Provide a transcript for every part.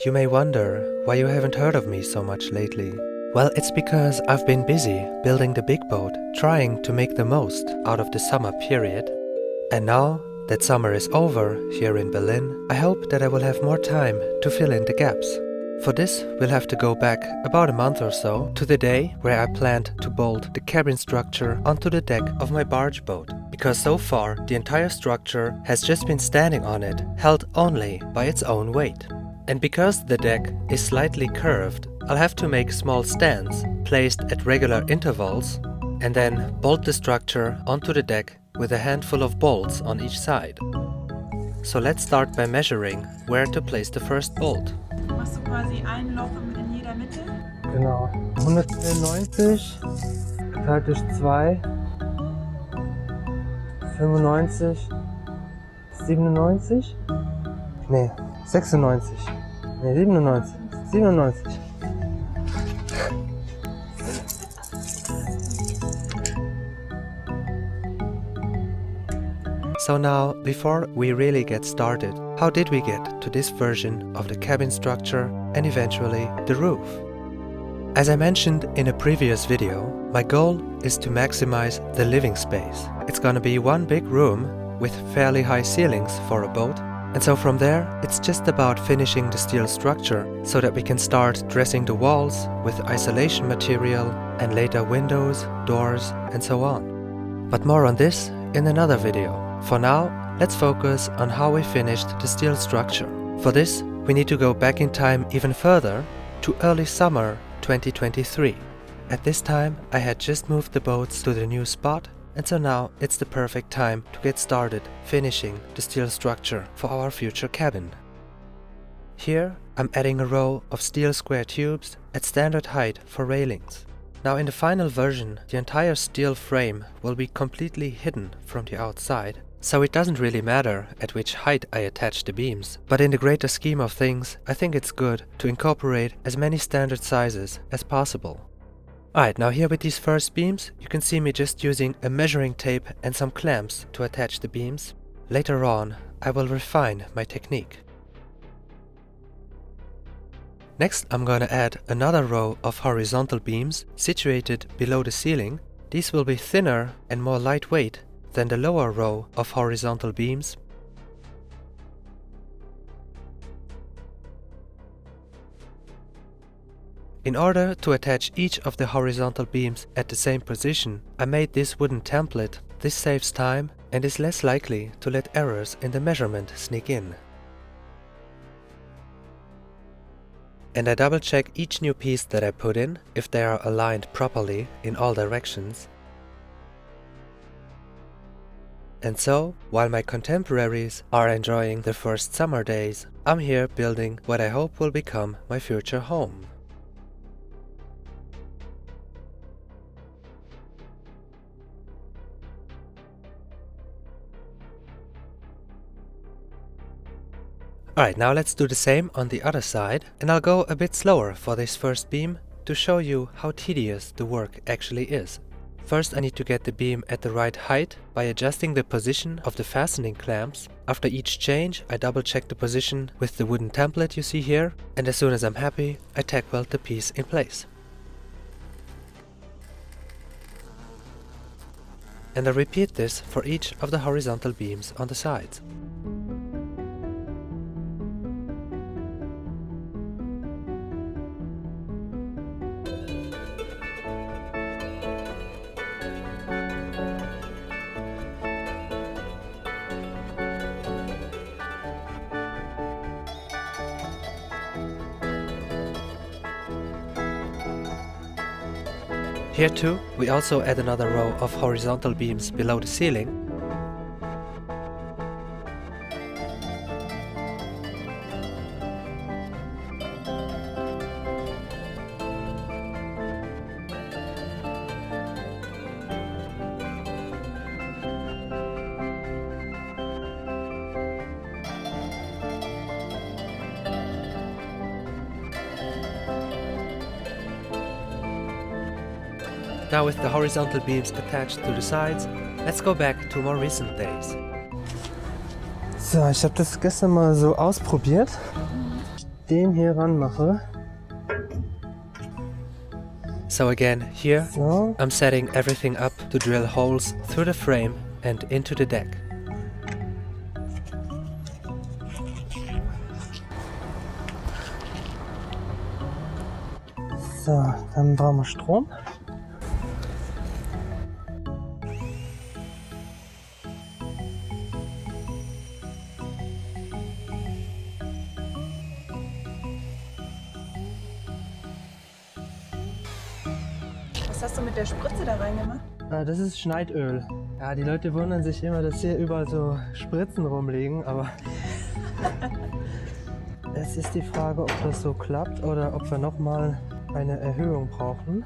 You may wonder why you haven't heard of me so much lately. Well, it's because I've been busy building the big boat, trying to make the most out of the summer period. And now that summer is over here in Berlin, I hope that I will have more time to fill in the gaps. For this, we'll have to go back about a month or so to the day where I planned to bolt the cabin structure onto the deck of my barge boat. Because so far, the entire structure has just been standing on it, held only by its own weight. And because the deck is slightly curved, I'll have to make small stands placed at regular intervals and then bolt the structure onto the deck with a handful of bolts on each side. So let's start by measuring where to place the first bolt. Machst du quasi ein Loch in jeder Mitte? Genau. 194 geteilt durch 2, 95, 97? Nee, 96. Nee, 97. 97. So now, before we really get started, how did we get to this version of the cabin structure and eventually the roof? As I mentioned in a previous video, my goal is to maximize the living space. It's gonna be one big room with fairly high ceilings for a boat, and so from there it's just about finishing the steel structure so that we can start dressing the walls with isolation material and later windows, doors and so on. But more on this in another video. For now, let's focus on how we finished the steel structure. For this, we need to go back in time even further to early summer 2023. At this time, I had just moved the boats to the new spot, and so now it's the perfect time to get started finishing the steel structure for our future cabin. Here, I'm adding a row of steel square tubes at standard height for railings. Now in the final version, the entire steel frame will be completely hidden from the outside, so it doesn't really matter at which height I attach the beams, but in the greater scheme of things, I think it's good to incorporate as many standard sizes as possible. Alright, now here with these first beams, you can see me just using a measuring tape and some clamps to attach the beams. Later on, I will refine my technique. Next, I'm gonna add another row of horizontal beams situated below the ceiling. These will be thinner and more lightweight than the lower row of horizontal beams. In order to attach each of the horizontal beams at the same position, I made this wooden template. This saves time and is less likely to let errors in the measurement sneak in. And I double check each new piece that I put in if they are aligned properly in all directions. And so, while my contemporaries are enjoying the first summer days, I'm here building what I hope will become my future home. Alright, now let's do the same on the other side, and I'll go a bit slower for this first beam to show you how tedious the work actually is. First, I need to get the beam at the right height by adjusting the position of the fastening clamps. After each change, I double check the position with the wooden template you see here, and as soon as I'm happy, I tack weld the piece in place. And I repeat this for each of the horizontal beams on the sides. Here too, we also add another row of horizontal beams below the ceiling. Now with the horizontal beams attached to the sides, let's go back to more recent days. So, ich habe das gestern mal so ausprobiert. den hier ranmache. So again, here So. I'm setting everything up to drill holes through the frame and into the deck. So, dann brauchen wir Strom. Was hast du mit der Spritze da reingemacht? Das ist Schneidöl. Ja, die Leute wundern sich immer, dass hier überall so Spritzen rumliegen, aber es ist die Frage, ob das so klappt oder ob wir nochmal eine Erhöhung brauchen.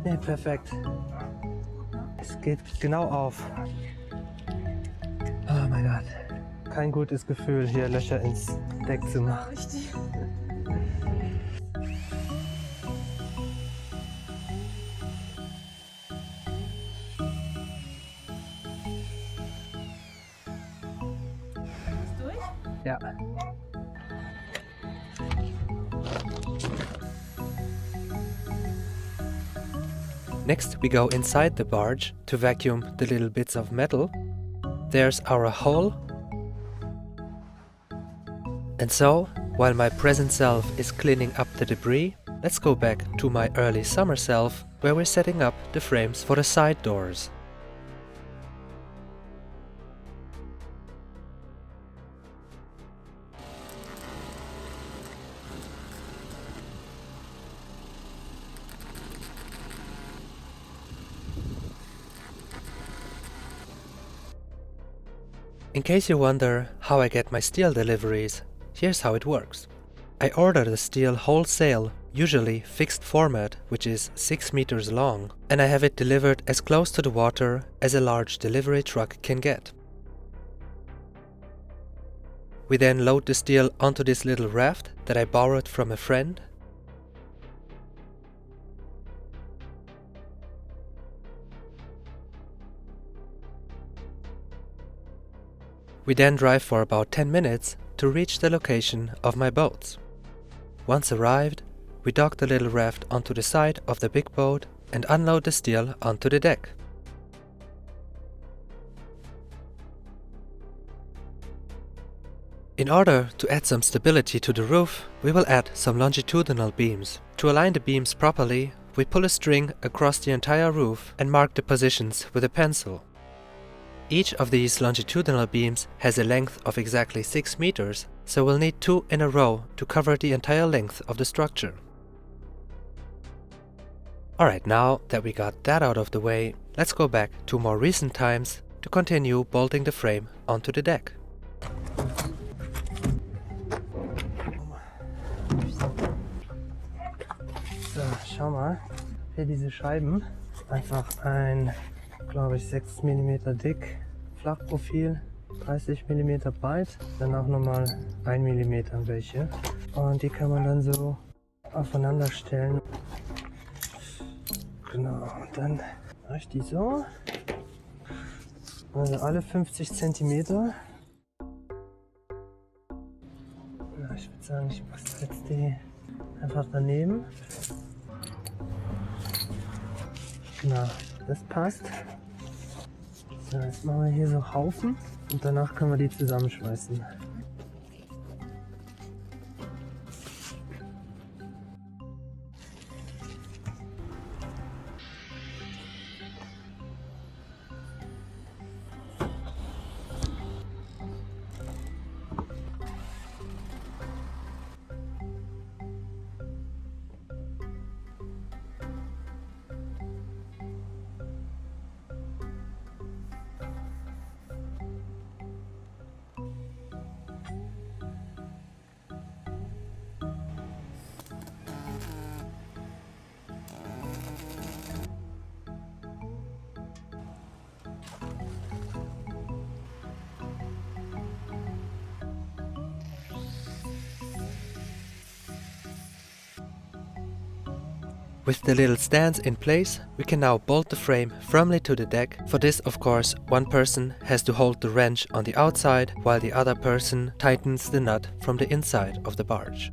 Ne, perfekt. Es geht genau auf. Oh mein Gott. Kein gutes Gefühl, hier Löcher ins Deck zu Ja, machen. richtig. Ist durch? Ja. Next we go inside the barge to vacuum the little bits of metal. There's our hole. And so, while my present self is cleaning up the debris, let's go back to my early summer self, where we're setting up the frames for the side doors. In case you wonder how I get my steel deliveries, here's how it works. I order the steel wholesale, usually fixed format, which is 6 meters long, and I have it delivered as close to the water as a large delivery truck can get. We then load the steel onto this little raft that I borrowed from a friend. We then drive for about 10 minutes to reach the location of my boats. Once arrived, we dock the little raft onto the side of the big boat and unload the steel onto the deck. In order to add some stability to the roof, we will add some longitudinal beams. To align the beams properly, we pull a string across the entire roof and mark the positions with a pencil. Each of these longitudinal beams has a length of exactly 6 meters, so we'll need 2 in a row to cover the entire length of the structure. Alright, now that we got that out of the way, let's go back to more recent times to continue bolting the frame onto the deck. So, schau mal. Hier diese Scheiben. Einfach ein, glaube ich, 6 mm dick, Flachprofil, 30 mm breit, dann auch nochmal 1 mm welche. Und die kann man dann so aufeinander stellen. Genau, und dann mache ich die so. Also alle 50 cm. Ja, ich würde sagen, ich setze die einfach daneben. Genau, das passt. So, jetzt machen wir hier so Haufen und danach können wir die zusammenschweißen. With the little stands in place, we can now bolt the frame firmly to the deck. For this, of course, one person has to hold the wrench on the outside while the other person tightens the nut from the inside of the barge.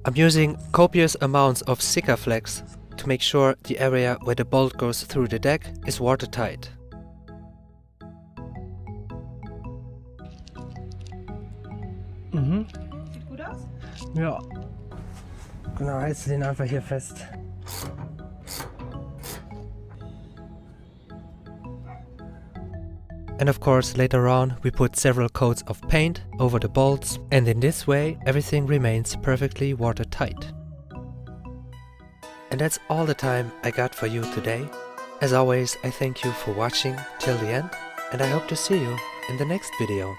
I'm using copious amounts of Sikaflex to make sure the area where the bolt goes through the deck is watertight. Sieht gut aus? Ja. Genau, hältst du den einfach hier fest. And of course, later on, we put several coats of paint over the bolts, and in this way, everything remains perfectly watertight. And that's all the time I got for you today. As always, I thank you for watching till the end, and I hope to see you in the next video.